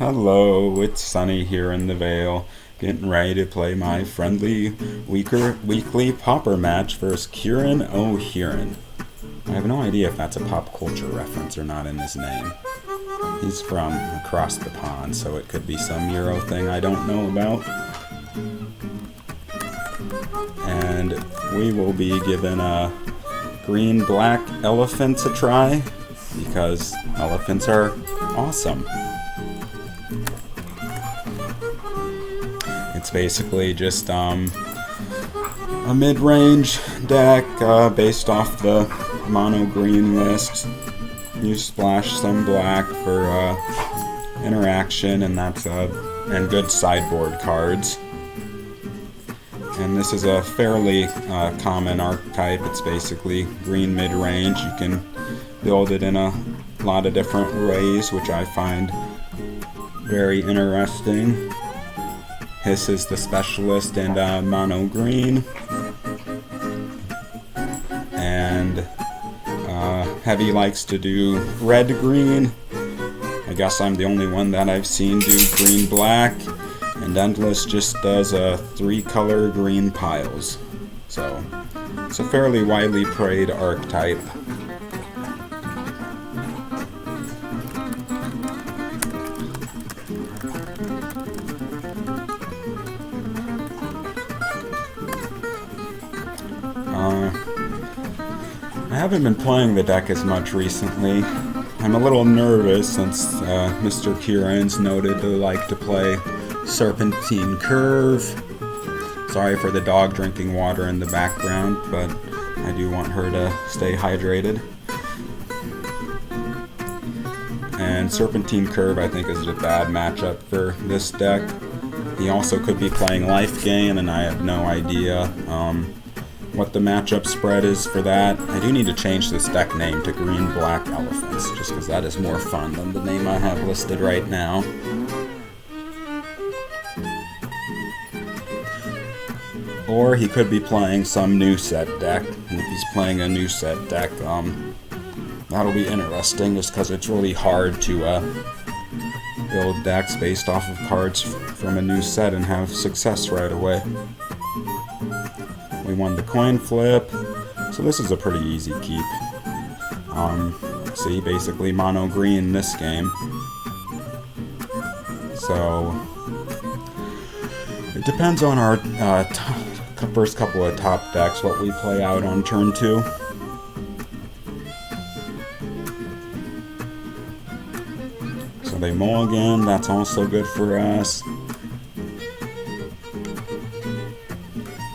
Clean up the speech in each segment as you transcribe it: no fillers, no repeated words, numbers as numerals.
Hello, it's Sunny here in the Vale, getting ready to play my friendly weekly Pauper match versus Kieran O'Hearn. I have no idea if that's a pop culture reference or not in his name. He's from across the pond, so it could be some Euro thing I don't know about. And we will be giving green-black elephants a try, because elephants are awesome. It's basically just a mid-range deck based off the mono green list. You splash some black for interaction, and that's and good sideboard cards. And this is a fairly common archetype. It's basically green mid-range. You can build it in a lot of different ways, which I find very interesting. Hiss is the specialist in mono green, and Heavy likes to do red green. I guess I'm the only one that I've seen do green black, and Endless just does 3-color green piles. So it's a fairly widely played archetype. I haven't been playing the deck as much recently. I'm a little nervous since Mr. Kieran's noted to like to play Serpentine Curve. Sorry for the dog drinking water in the background, but I do want her to stay hydrated. And Serpentine Curve, I think, is a bad matchup for this deck. He also could be playing Life Gain, and I have no idea what the matchup spread is for that. I do need to change this deck name to Green-Black Elephants, just because that is more fun than the name I have listed right now. Or he could be playing some new set deck, and if he's playing a new set deck, that'll be interesting, just because it's really hard to build decks based off of cards from a new set and have success right away. We won the coin flip, so this is a pretty easy keep. See, basically mono green this game. So it depends on our first couple of top decks, what we play out on turn 2. So they mulligan, that's also good for us.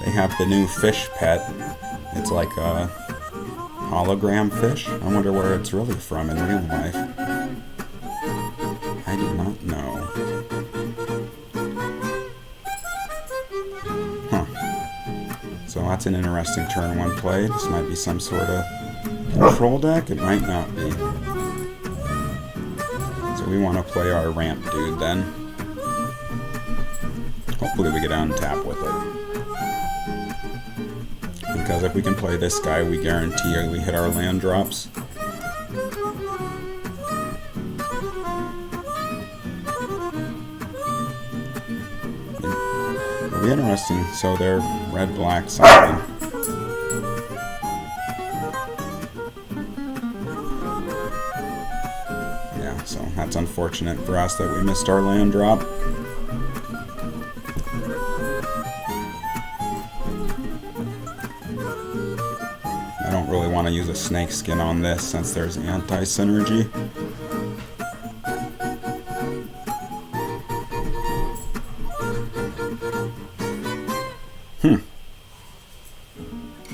They have the new fish pet. It's like a hologram fish. I wonder where it's really from in real life. I do not know. Huh. So that's an interesting turn 1 play. This might be some sort of control deck. It might not be. So we want to play our ramp dude then. Hopefully we get on tap with it. Because if we can play this guy, we guarantee we hit our land drops. It'll be interesting. So they're red-black something. Yeah, so that's unfortunate for us that we missed our land drop. I don't really want to use a snake skin on this since there's anti-synergy.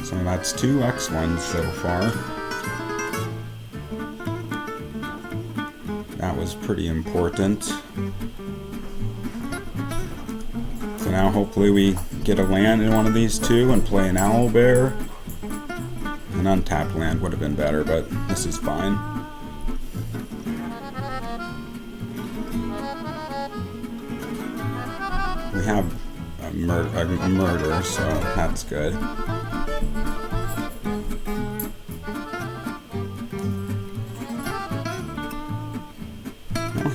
So that's 2 X1s so far. That was pretty important. So now hopefully we get a land in one of these 2 and play an Owlbear. An untapped land would have been better, but this is fine. We have a murder, so that's good.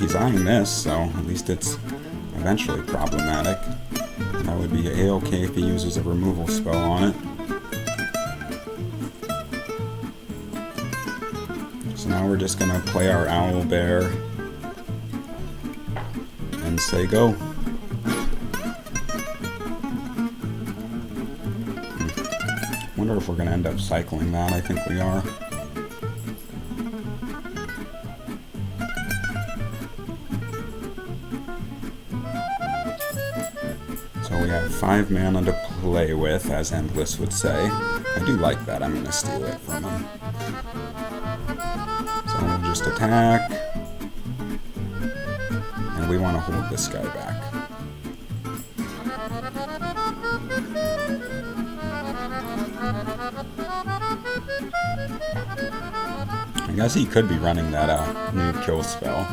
he's eyeing this, so at least it's eventually problematic. That would be A-okay if he uses a removal spell on it. So now we're just going to play our Owlbear and say go. Wonder if we're going to end up cycling that. I think we are. So we have 5 mana to play with, as Endless would say. I do like that. I'm going to steal it from him. So we'll just attack. And we want to hold this guy back. I guess he could be running that new kill spell.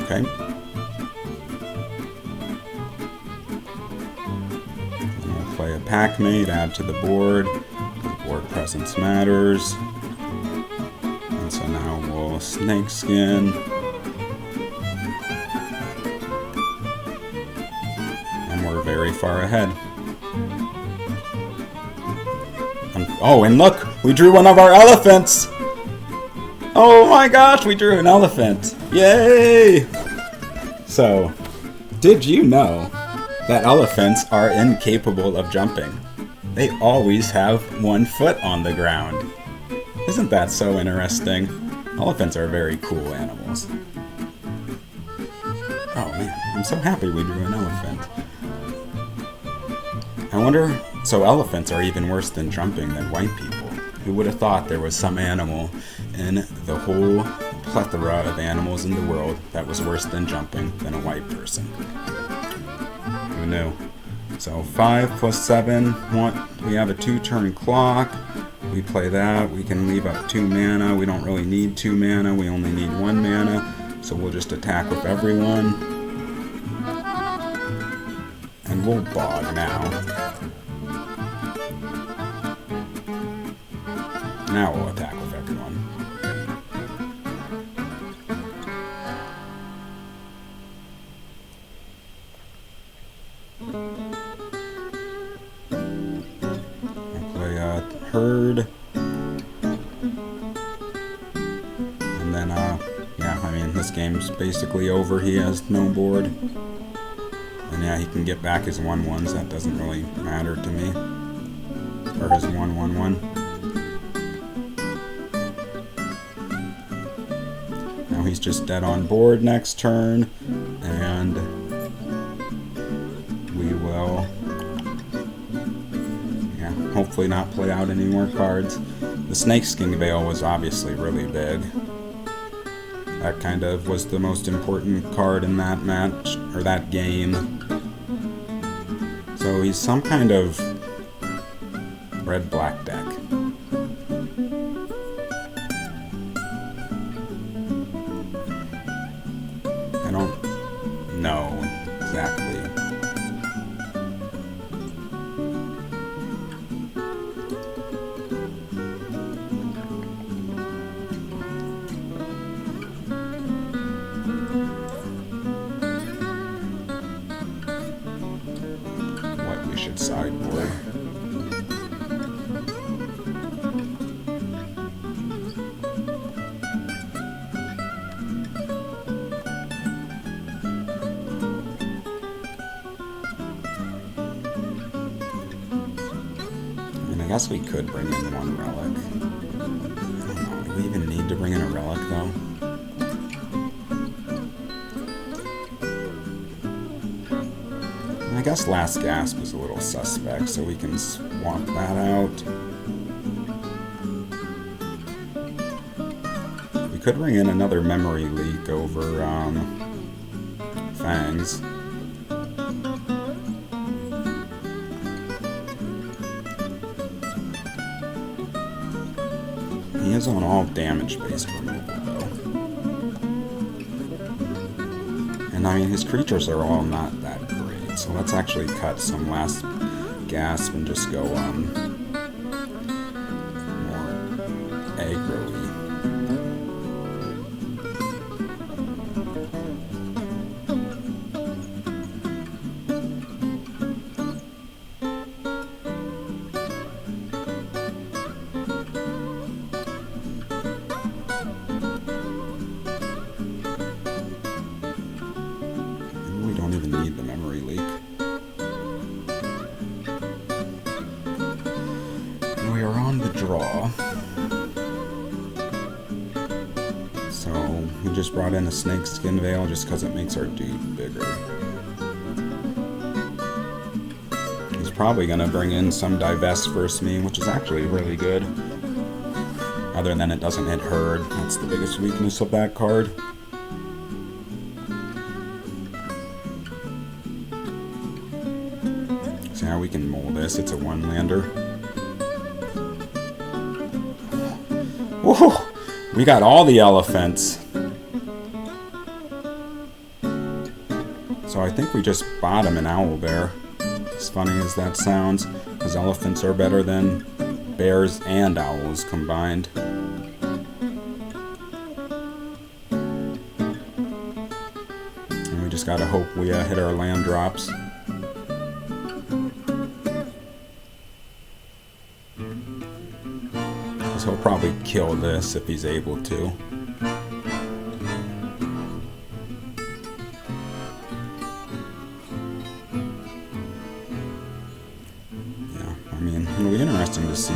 Okay. And we'll play a Packmate, add to the board. The board presence matters. And so now we'll Snakeskin. And we're very far ahead. Oh, and look! We drew one of our elephants! Oh my gosh, we drew an elephant! Yay! So, did you know that elephants are incapable of jumping? They always have 1 foot on the ground. Isn't that so interesting? Elephants are very cool animals. Oh man, I'm so happy we drew an elephant. I wonder, so elephants are even worse than jumping than white people. Who would have thought there was some animal in the whole plethora of animals in the world that was worse than jumping than a white person? Who knew? So 5 plus 7, we have a 2-turn clock. We play that, we can leave up 2 mana. We don't really need 2 mana, we only need 1 mana. So we'll just attack with everyone. And we'll bog now. Now we'll attack with everyone. I'll play a Herd. And then, yeah, I mean, this game's basically over. He has no board. And yeah, he can get back his 1/1s. That doesn't really matter to me. Or his 1/1/1. Now he's just dead on board next turn, and we will, yeah, hopefully not play out any more cards. The Snakeskin Veil was obviously really big. That kind of was the most important card in that match, or that game. So he's some kind of red-black deck. I don't know exactly. What we should sideboard. I guess we could bring in 1 relic. I don't know, do we even need to bring in a relic, though? I guess Last Gasp is a little suspect, so we can swap that out. We could bring in another Memory Leak over, Fangs. He is on all damage-based removal, though. And I mean, his creatures are all not that So let's actually cut some last gasp and just go more aggro-y. We don't even need the memory leak. We are on the draw. So we just brought in a snakeskin veil just because it makes our dude bigger. He's probably going to bring in some divest versus me, which is actually really good. Other than it doesn't hit herd. That's the biggest weakness of that card. See how we can mold this. It's a one-lander. Whoa! We got all the elephants. So I think we just bottom an owlbear. As funny as that sounds, because elephants are better than bears and owls combined. And we just gotta hope we hit our land drops. He'll probably kill this if he's able to. Yeah, I mean, it'll be interesting to see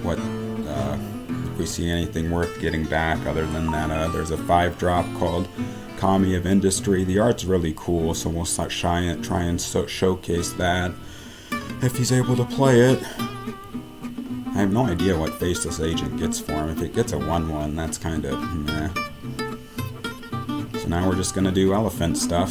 what if we see anything worth getting back other than that. There's a 5-drop called Kami of Industry. The art's really cool, so we'll try and showcase that if he's able to play it. I have no idea what Faceless Agent gets for him. If it gets a 1/1, that's kind of meh. So now we're just going to do elephant stuff.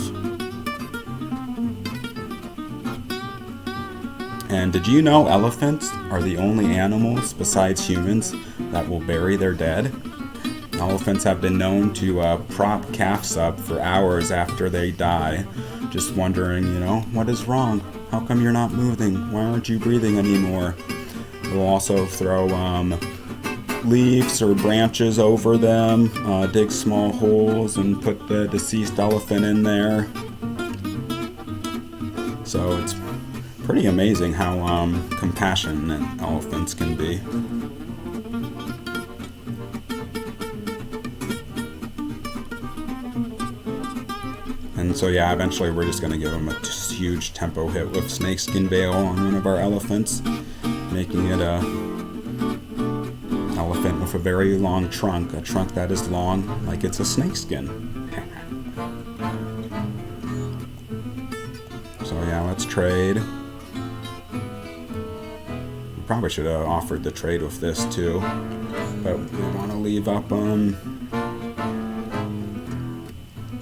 And did you know elephants are the only animals besides humans that will bury their dead? Elephants have been known to prop calves up for hours after they die, just wondering, you know, what is wrong? How come you're not moving? Why aren't you breathing anymore? We'll also throw leaves or branches over them, dig small holes, and put the deceased elephant in there. So it's pretty amazing how compassionate elephants can be. And so yeah, eventually we're just going to give him a huge tempo hit with Snakeskin Veil on one of our elephants, making it a elephant with a very long trunk, a trunk that is long like it's a snakeskin. So yeah, let's trade. We probably should have offered the trade with this too, but we want to leave up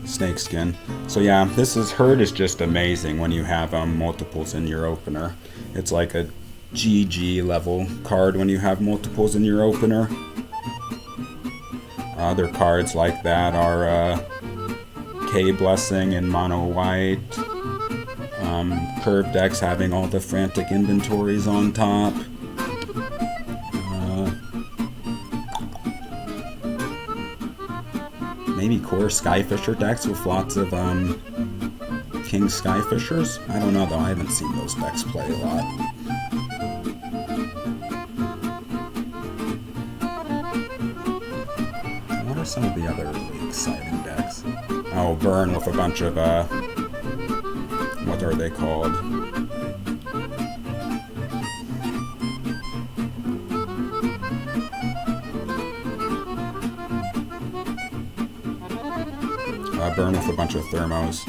snakeskin. So yeah, herd is just amazing when you have multiples in your opener. It's like a GG level card when you have multiples in your opener. Other cards like that are K Blessing in mono white, curved decks having all the frantic inventories on top. Maybe core Skyfisher decks with lots of King Skyfishers. I don't know though, I haven't seen those decks play a lot. What are some of the other really exciting decks? Oh, Burn with a bunch of what are they called? Burn with a bunch of thermos.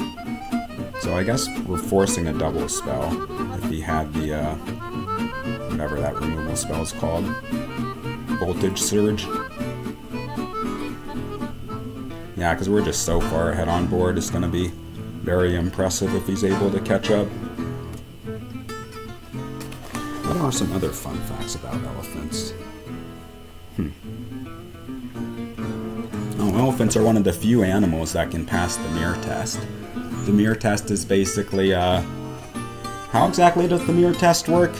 So I guess we're forcing a double spell if he had the whatever that removal spell is called. Voltage Surge. Yeah, because we're just so far ahead on board, it's going to be very impressive if he's able to catch up. What are some other fun facts about elephants? Oh, elephants are one of the few animals that can pass the mirror test. The mirror test is basically, how exactly does the mirror test work?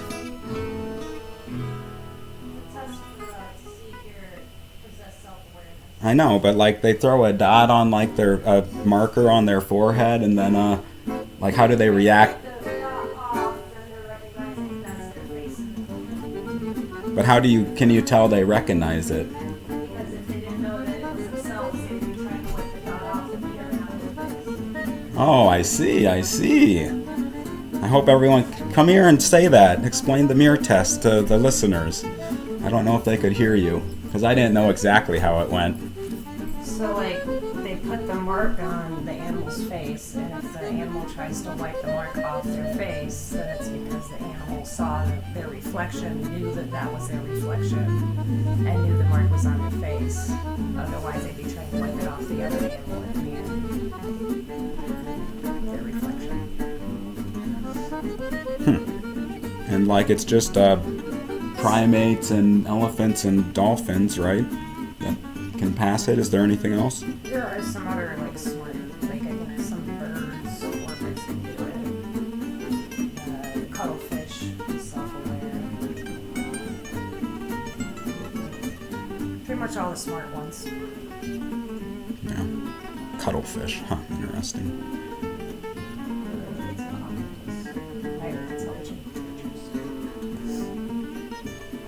I know, but like they throw a dot on like their marker on their forehead, and then like how do they react? But how do you can you tell they recognize it? Because if they didn't know that it was themselves, they'd be trying to wipe the dot off and be around their face. Oh, I see, I see. I hope everyone come here and say that. Explain the mirror test to the listeners. I don't know if they could hear you because I didn't know exactly how it went. So, like, they put the mark on the animal's face, and if the animal tries to wipe the mark off their face, then it's because the animal saw their reflection, knew that that was their reflection, and knew the mark was on their face. Otherwise, they'd be trying to wipe it off the other animal at the end. Their reflection. And like it's just primates and elephants and dolphins, right? That can pass it. Is there anything else? There are some other, like, smart, like, I think some birds or birds can do it. Cuttlefish, self-aware. Pretty much all the smart ones. Yeah. Cuttlefish. Huh, interesting. Higher intelligent creatures.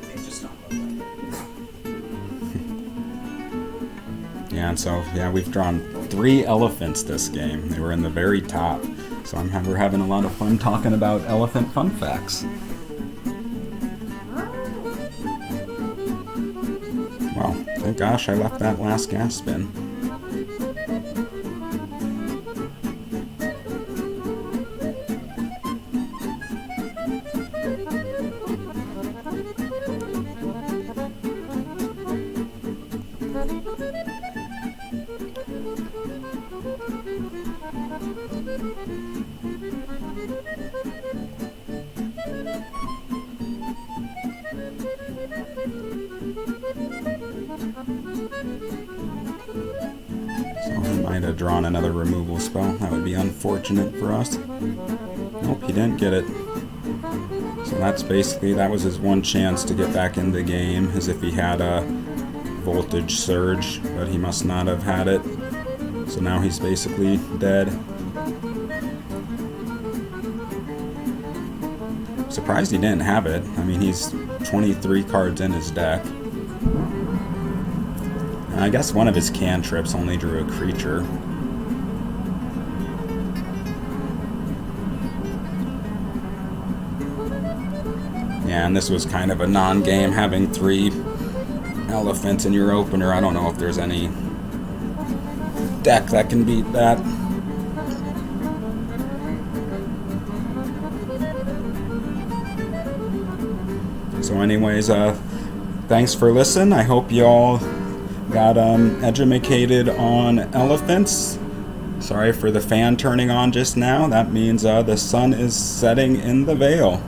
They just don't look like it. Yeah, and so, yeah, we've drawn 3 elephants this game. They were in the very top. So we're having a lot of fun talking about elephant fun facts. Well, thank gosh I left that last gas spin. So he might have drawn another removal spell. That would be unfortunate for us. Nope, he didn't get it. So that's basically, that was his one chance to get back in the game, as if he had a voltage surge, but he must not have had it. So now he's basically dead. Surprised he didn't have it. I mean, he's 23 cards in his deck. And I guess one of his cantrips only drew a creature. Yeah, and this was kind of a non-game, having 3 elephants in your opener. I don't know if there's any deck that can beat that. So anyways, thanks for listening. I hope you all got educated on elephants. Sorry for the fan turning on just now. That means the sun is setting in the Vale.